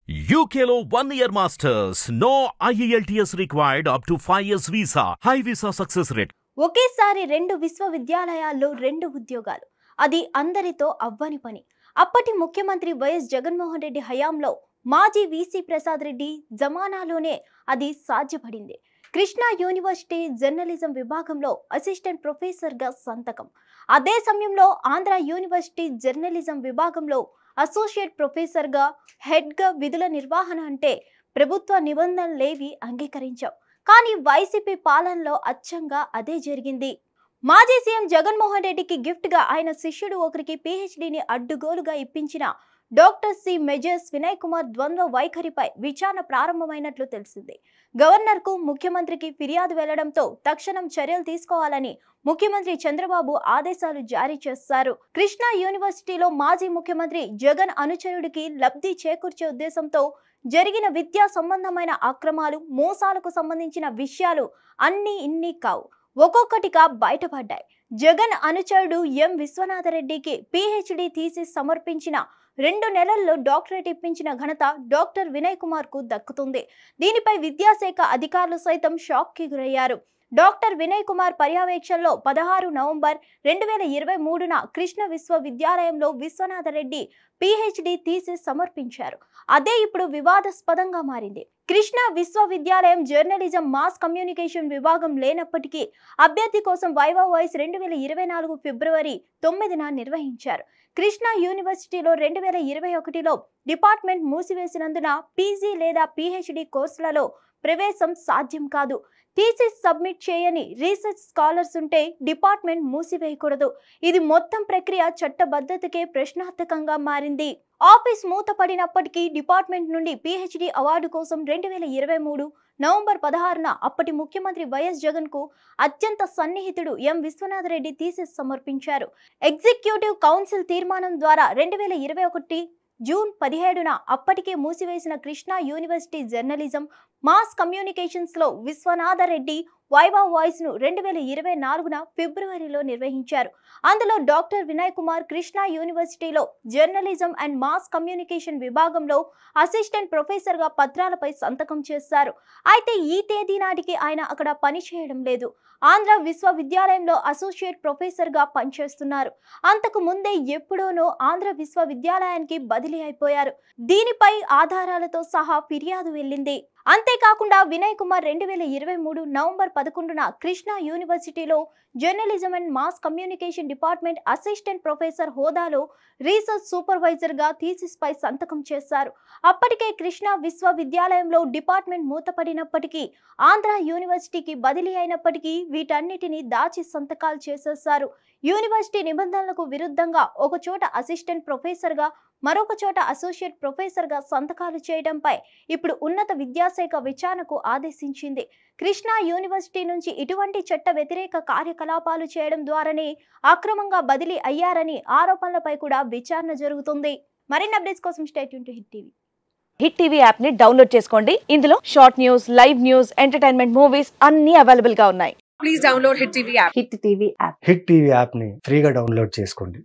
UKలో 1 year masters. No IELTS required up to 5 years visa. High visa success rate. ఒకేసారి రెండు విశ్వవిద్యాలయాల్లో రెండు ఉద్యోగాలు. అది అందరితో అవ్వని పని. అప్పటి ముఖ్యమంత్రి వైఎస్ జగన్మోహన్ రెడ్డి హయాంలో మాజీ వీసీ ప్రసాద్ రెడ్డి జమానాలోనే అది సాధ్యపడింది. కృష్ణా యూనివర్సిటీ జర్నలిజం విభాగంలో అసిస్టెంట్ ప్రొఫెసర్గా సంతకం. అదే సమయంలో ఆంధ్ర యూనివర్సిటీ జర్నలిజం విభాగంలో అసోసియేట్ ప్రొఫెసర్గా హెడ్గా విధుల నిర్వహణ అంటే ప్రభుత్వ నిబంధనలేవి అంగీకరించాం. కానీ వైసీపీ పాలనలో అచ్చంగా అదే జరిగింది. మాజీ సీఎం జగన్మోహన్ రెడ్డికి గిఫ్ట్గా ఆయన శిష్యుడు ఒకరికి పీహెచ్డీని అడ్డుగోలుగా ఇప్పించిన డాక్టర్ సి మెజర్స్ వినయ్ కుమార్ ద్వంద్వ వైఖరిపై విచారణ ప్రారంభమైనట్లు తెలిసింది. గవర్నర్కు ముఖ్యమంత్రికి ఫిర్యాదు వెళ్లడంతో తక్షణం చర్యలు తీసుకోవాలని ముఖ్యమంత్రి చంద్రబాబు ఆదేశాలు జారీ చేశారు. కృష్ణా యూనివర్సిటీలో మాజీ ముఖ్యమంత్రి జగన్ అనుచరుడికి లబ్ధి చేకూర్చే ఉద్దేశంతో జరిగిన విద్యా సంబంధమైన అక్రమాలు, మోసాలకు సంబంధించిన విషయాలు అన్నీ ఇన్ని కావు, ఒక్కొక్కటిగా బయటపడ్డాయి. జగన్ అనుచరుడు ఎం విశ్వనాథరెడ్డికి పీహెచ్డీ థీసిస్ సమర్పించిన 2 నెలల్లో డాక్టరేట్ ఇప్పించిన ఘనత డాక్టర్ వినయ్ కుమార్ కు దక్కుతుంది. దీనిపై విద్యాశాఖ అధికారులు సైతం షాక్ కి గురయ్యారు. డాక్టర్ వినయ్ కుమార్ పర్యవేక్షణలో 16 నవంబర్ 2023న కృష్ణ విశ్వవిద్యాలయంలో విశ్వనాథరెడ్డి పీహెచ్డీ థీసిస్ సమర్పించారు. అదే ఇప్పుడు వివాదాస్పదంగా మారింది. కృష్ణా విశ్వవిద్యాలయం జర్నలిజం మాస్ కమ్యూనికేషన్ విభాగం లేనప్పటికీ అభ్యర్థి కోసం వైవా వాయిస్ 2024 ఫిబ్రవరి 9న నిర్వహించారు. కృష్ణా యూనివర్సిటీలో 2021లో డిపార్ట్మెంట్ మూసివేసినందున పీజీ లేదా పీహెచ్డీ కోర్సులలో ప్రవేశం సాధ్యం కాదు. థీసిస్ సబ్మిట్ చేయని రీసెర్చ్ స్కాలర్స్ ఉంటే డిపార్ట్మెంట్ మూసివేయకూడదు. ఇది మొత్తం ప్రక్రియ చట్టబద్ధతకే ప్రశ్నార్థకంగా మారింది. ఆఫీస్ మూతపడినప్పటికీ డిపార్ట్మెంట్ నుండి పీహెచ్డీ అవార్డు కోసం 2023 నవంబర్ 16న అప్పటి ముఖ్యమంత్రి వైఎస్ జగన్ కు అత్యంత సన్నిహితుడు ఎం విశ్వనాథరెడ్డి థీసిస్ సమర్పించారు. ఎగ్జిక్యూటివ్ కౌన్సిల్ తీర్మానం ద్వారా 2021 జూన్ 17న అప్పటికే మూసివేసిన Krishna university journalism mass communications లో విశ్వనాథరెడ్డి వైవా వాయిస్ ను 2024న ఫిబ్రవరిలో నిర్వహించారు. అందులో డాక్టర్ వినయ్ కుమార్ కృష్ణా యూనివర్సిటీలో జర్నలిజం అండ్ మాస్ కమ్యూనికేషన్ విభాగంలో అసిస్టెంట్ ప్రొఫెసర్ గా పత్రాలపై సంతకం చేశారు. అయితే ఈ తేదీ నాటికి ఆయన అక్కడ పనిచేయడం లేదు. ఆంధ్ర విశ్వవిద్యాలయంలో అసోసియేట్ ప్రొఫెసర్ గా పనిచేస్తున్నారు. అంతకు ముందే ఎప్పుడోనో ఆంధ్ర విశ్వవిద్యాలయానికి బదిలీ అయిపోయారు. దీనిపై ఆధారాలతో సహా ఫిర్యాదు వెళ్ళింది. అంతేకాకుండా వినయ్ కుమార్ 2023 నవంబర్ 11న కృష్ణా యూనివర్సిటీలో journalism and mass communication department assistant professor హోదాలో రీసెర్చ్ సూపర్వైజర్ గా థీసిస్ పై సంతకం చేశారు. అప్పటికే కృష్ణా విశ్వవిద్యాలయంలో డిపార్ట్మెంట్ మూతపడినప్పటికీ ఆంధ్ర యూనివర్సిటీకి బదిలీ అయినప్పటికీ వీటన్నిటిని దాచి సంతకాలు చేసేశారు. యూనివర్సిటీ నిబంధనలకు విరుద్ధంగా ఒక చోట అసిస్టెంట్ ప్రొఫెసర్ గా మరొక చోట అసోసియేట్ ప్రొఫెసర్ గా సంతకాలు చేయడంపై ఇప్పుడు ఉన్నత విద్యాశాఖ విచారణకు ఆదేశించింది. కృష్ణా యూనివర్సిటీ నుంచి ఇటువంటి చట్ట వ్యతిరేక కార్యకలాపాలు చేయడం ద్వారానే అక్రమంగా బదిలీ అయ్యారని ఆరోపణలపై కూడా విచారణ జరుగుతుంది. మరిన్ని అప్డేట్స్ కోసం stay tune to hit TV. Hit TV app ని డౌన్లోడ్ చేసుకోండి. ఇందులో short news, live news, entertainment movies అన్ని అవైలబుల్ గా ఉన్నాయి. Please download Hit TV app. Hit TV app hit TV app ని ఫ్రీగా డౌన్లోడ్ చేసుకోండి.